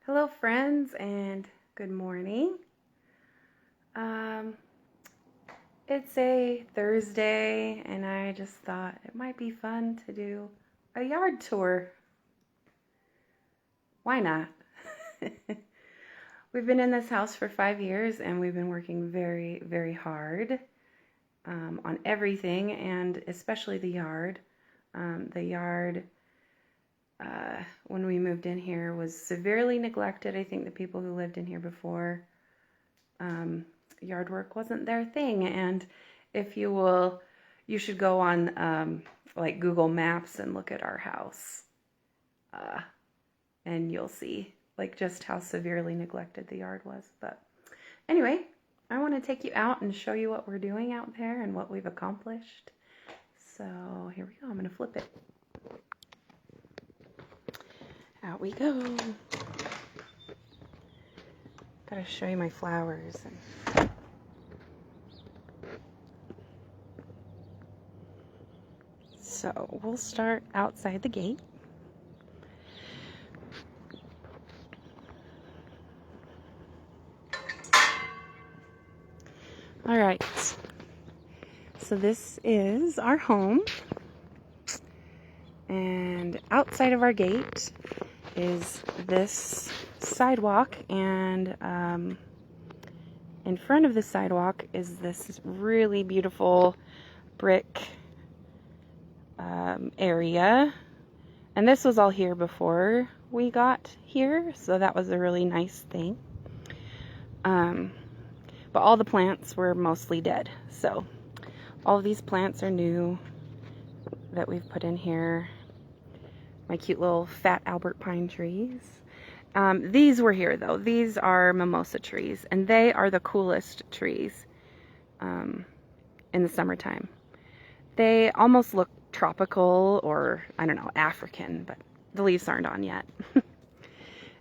Hello, friends, and good morning. Um, it's a Thursday, and I just thought it might be fun to do a yard tour. Why not? We've been in this house for 5 years, and we've been working very, very hard on everything, and especially the yard. When we moved in here, was severely neglected. I think the people who lived in here before, yard work wasn't their thing. And if you will, you should go on like Google Maps and look at our house, and you'll see like just how severely neglected the yard was. But anyway, I want to take you out and show you what we're doing out there and what we've accomplished. So here we go. I'm going to flip it. Out we go. Gotta show you my flowers. So we'll start outside the gate. All right. So this is our home. And outside of our gate is this sidewalk, and in front of the sidewalk is this really beautiful brick area, and this was all here before we got here, so that was a really nice thing. But all the plants were mostly dead, so all of these plants are new that we've put in here. My cute little fat Albert pine trees. These were here though. These are mimosa trees, and they are the coolest trees in the summertime. They almost look tropical, or I don't know, African, but the leaves aren't on yet.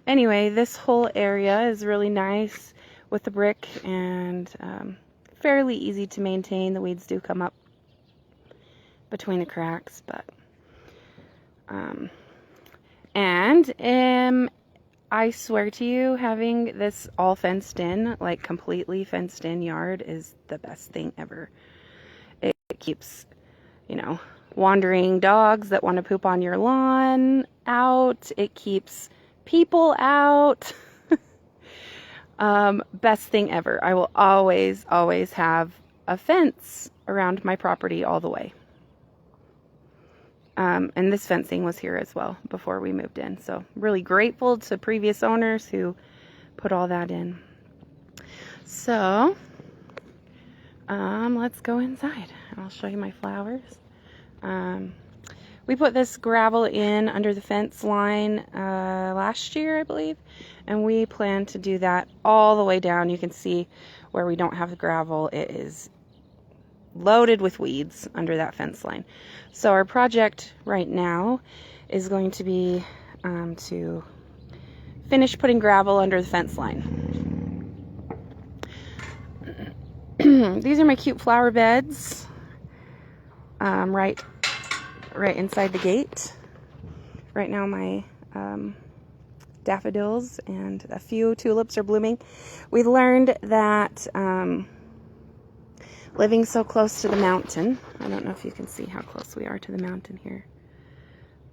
Anyway, this whole area is really nice with the brick, and fairly easy to maintain. The weeds do come up between the cracks, but I swear to you, having this all fenced in, like completely fenced in yard is the best thing ever. It keeps, wandering dogs that want to poop on your lawn out. It keeps people out. Best thing ever. I will always, always have a fence around my property all the way. And this fencing was here as well before we moved in. So really grateful to previous owners who put all that in. So let's go inside. I'll show you my flowers. We put this gravel in under the fence line last year, I believe. And we plan to do that all the way down. You can see where we don't have the gravel. It is loaded with weeds under that fence line. So our project right now is going to be to finish putting gravel under the fence line. These are my cute flower beds, right inside the gate. Right now my daffodils and a few tulips are blooming. We learned that living so close to the mountain, I don't know if you can see how close we are to the mountain here,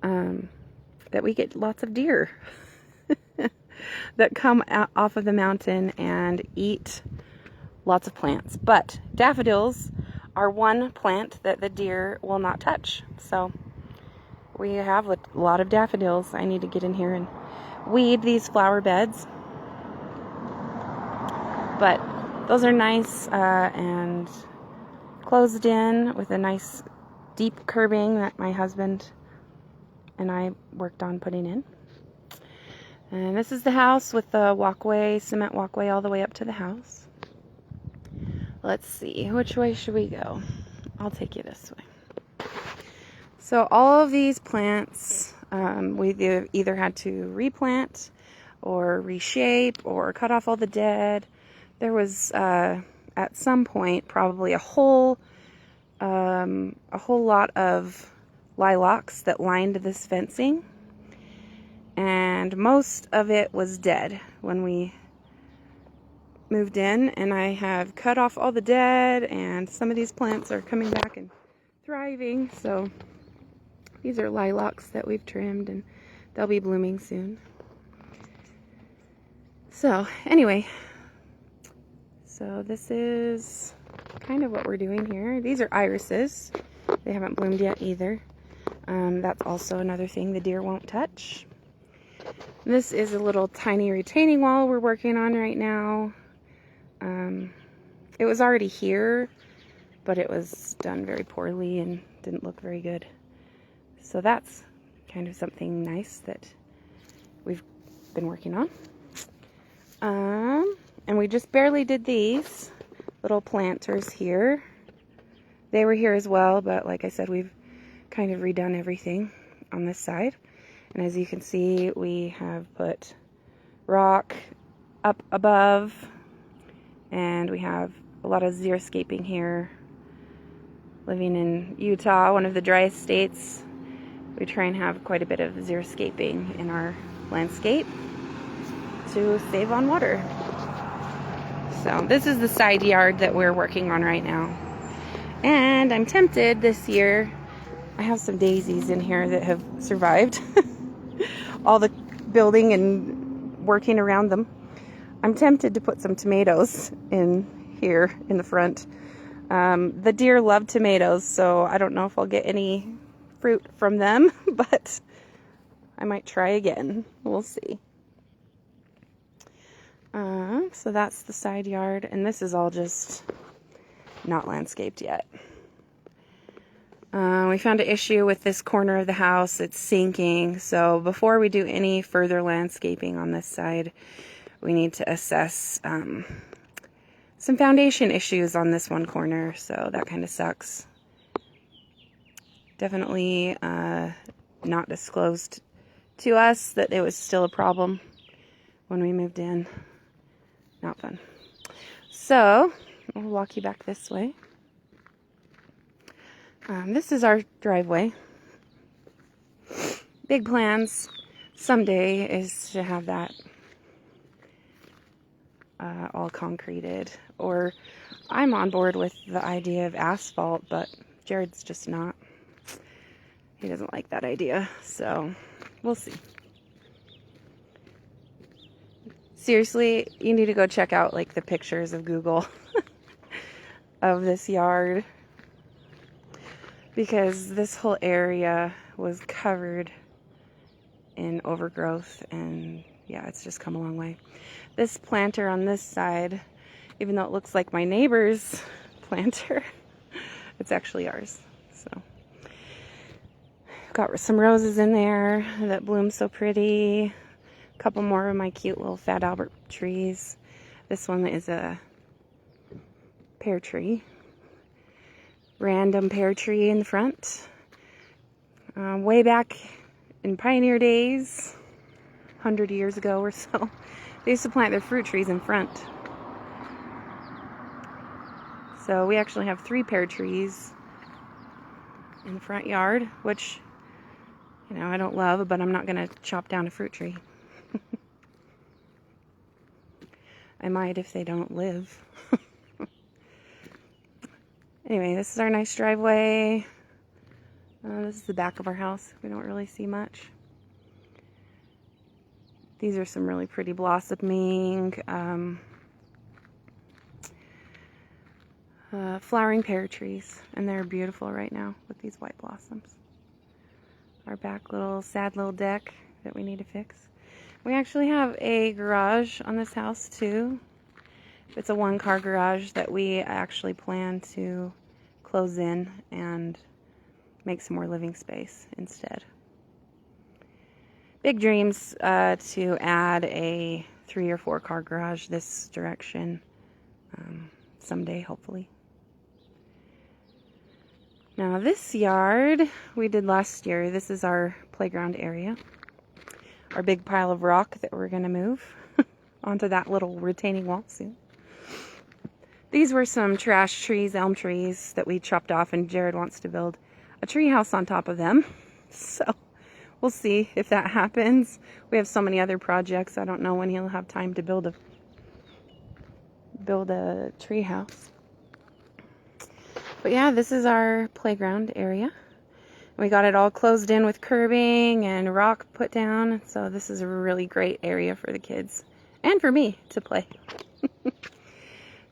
that we get lots of deer that come out off of the mountain and eat lots of plants. But daffodils are one plant that the deer will not touch. So we have a lot of daffodils. I need to get in here and weed these flower beds. But those are nice and closed in with a nice deep curbing that my husband and I worked on putting in. And this is the house with the walkway, cement walkway all the way up to the house. Let's see, which way should we go? I'll take you this way. So all of these plants, we either had to replant or reshape or cut off all the dead. There was at some point probably a whole lot of lilacs that lined this fencing, and most of it was dead when we moved in, and I have cut off all the dead, and some of these plants are coming back and thriving. So these are lilacs that we've trimmed, and they'll be blooming soon. So anyway, so this is kind of what we're doing here. These are irises. They haven't bloomed yet either. That's also another thing the deer won't touch. This is a little tiny retaining wall we're working on right now. It was already here, but it was done very poorly and didn't look very good. So that's kind of something nice that we've been working on. And we just barely did these little planters here. They were here as well, but like I said, we've kind of redone everything on this side. And as you can see, we have put rock up above, and we have a lot of xeriscaping here. Living in Utah, one of the driest states, we try and have quite a bit of xeriscaping in our landscape to save on water. So this is the side yard that we're working on right now. And I'm tempted this year, I have some daisies in here that have survived all the building and working around them. I'm tempted to put some tomatoes in here in the front. The deer love tomatoes, so I don't know if I'll get any fruit from them, but I might try again. We'll see. So that's the side yard, and this is all just not landscaped yet. We found an issue with this corner of the house. It's sinking, so before we do any further landscaping on this side, we need to assess some foundation issues on this one corner, so that kind of sucks. Definitely not disclosed to us that it was still a problem when we moved in. Not fun. So, I'll walk you back this way. This is our driveway. Big plans someday is to have that all concreted. Or I'm on board with the idea of asphalt, but Jared's just not. He doesn't like that idea, so we'll see. Seriously, you need to go check out like the pictures of Google of this yard, because this whole area was covered in overgrowth, and yeah, it's just come a long way. This planter on this side, even though it looks like my neighbor's planter, it's actually ours. So got some roses in there that bloom so pretty. A couple more of my cute little Fat Albert trees. This one is a pear tree. Random pear tree in the front. Way back in pioneer days, 100 years ago or so, they used to plant their fruit trees in front. So we actually have 3 pear trees in the front yard, which, you know, I don't love, but I'm not going to chop down a fruit tree. I might if they don't live. Anyway, this is our nice driveway. This is the back of our house. We don't really see much. These are some really pretty blossoming flowering pear trees, and they're beautiful right now with these white blossoms. Our back little sad little deck that we need to fix. We actually have a garage on this house too. It's a 1-car garage that we actually plan to close in and make some more living space instead. Big dreams to add a 3 or 4-car garage this direction someday, hopefully. Now this yard we did last year. This is our playground area. Our big pile of rock that we're going to move onto that little retaining wall soon. These were some trash trees, elm trees, that we chopped off, and Jared wants to build a tree house on top of them. So we'll see if that happens. We have so many other projects. I don't know when he'll have time to build a tree house. But yeah, this is our playground area. We got it all closed in with curbing and rock put down. So this is a really great area for the kids and for me to play.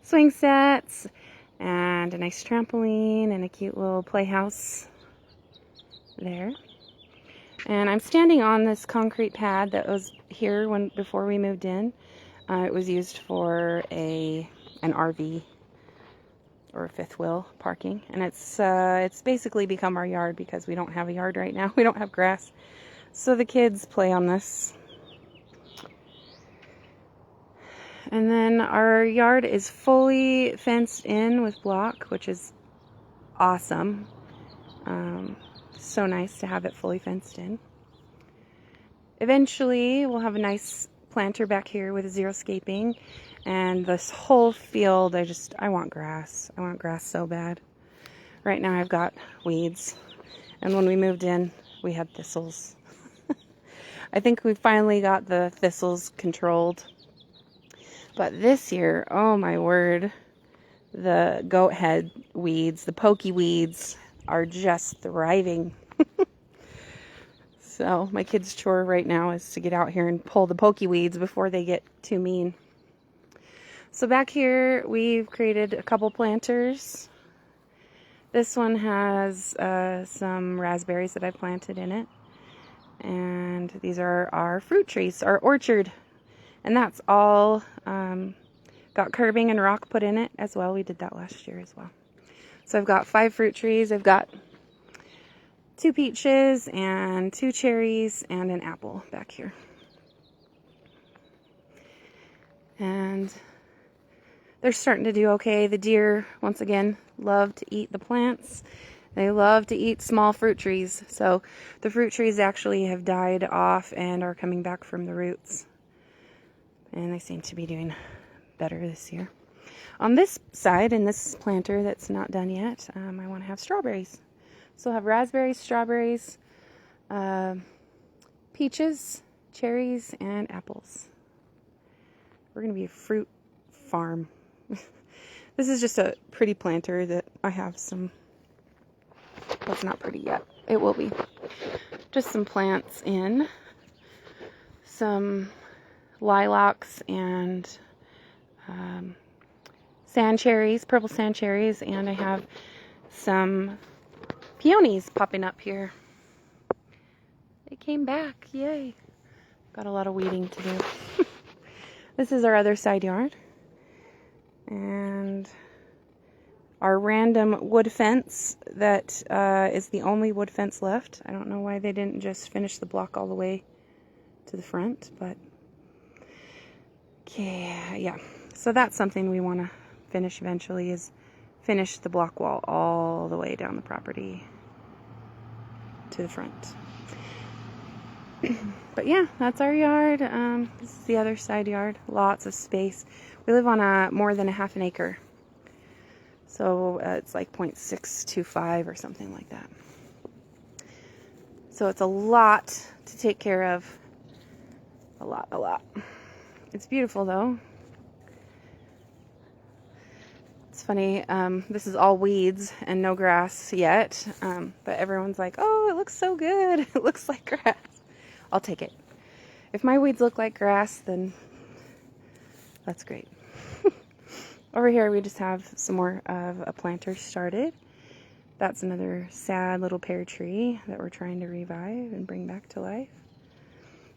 Swing sets and a nice trampoline and a cute little playhouse there. And I'm standing on this concrete pad that was here before we moved in. It was used for an RV or a fifth wheel parking, and it's basically become our yard because we don't have a yard right now. We don't have grass, so the kids play on this. And then our yard is fully fenced in with block, which is awesome. So nice to have it fully fenced in. Eventually we'll have a nice planter back here with xeriscaping, and this whole field, I want grass. I want grass so bad. Right now I've got weeds, and when we moved in we had thistles. I think we finally got the thistles controlled, but this year, oh my word, the goat head weeds, the pokey weeds, are just thriving. So my kids' chore right now is to get out here and pull the pokey weeds before they get too mean. So back here we've created a couple planters. This one has some raspberries that I planted in it. And these are our fruit trees, our orchard. And that's all got curbing and rock put in it as well. We did that last year as well. So I've got 5 fruit trees. I've got 2 peaches and 2 cherries and an apple back here. And they're starting to do okay. The deer, once again, love to eat the plants. They love to eat small fruit trees. So the fruit trees actually have died off and are coming back from the roots. And they seem to be doing better this year. On this side, in this planter that's not done yet, I want to have strawberries. So I'll have raspberries, strawberries, peaches, cherries, and apples. We're going to be a fruit farm. This is just a pretty planter that I have some, well, it's not pretty yet. It will be. Just some plants in. Some lilacs and sand cherries, purple sand cherries, and I have some peonies popping up here. They came back, yay. Got a lot of weeding to do. This is our other side yard. And our random wood fence that is the only wood fence left. I don't know why they didn't just finish the block all the way to the front, but okay, yeah. So that's something we want to finish eventually, is finish the block wall all the way down the property to the front. But yeah, that's our yard. This is the other side yard. Lots of space. We live on more than a half an acre. So it's like 0.625 or something like that. So it's a lot to take care of. A lot. It's beautiful though. It's funny, this is all weeds and no grass yet, but everyone's like, oh, it looks so good. It looks like grass. I'll take it. If my weeds look like grass, then that's great. Over here we just have some more of a planter started. That's another sad little pear tree that we're trying to revive and bring back to life.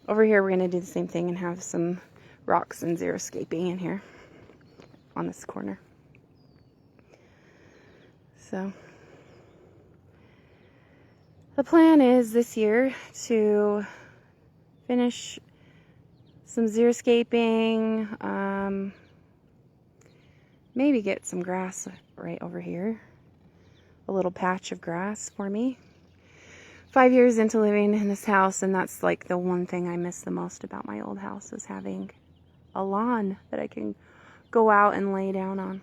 Over here we're going to do the same thing and have some rocks and xeriscaping in here on this corner. So the plan is this year to finish some xeriscaping, maybe get some grass right over here, a little patch of grass for me. 5 years into living in this house, and that's like the one thing I miss the most about my old house, is having a lawn that I can go out and lay down on.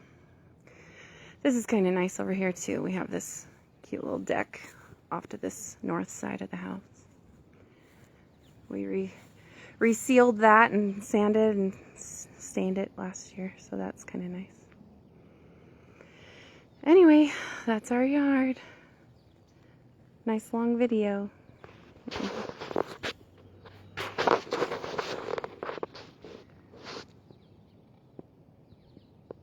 This is kind of nice over here too. We have this cute little deck off to this north side of the house. We resealed that and sanded and stained it last year, so that's kind of nice. Anyway, that's our yard. Nice long video.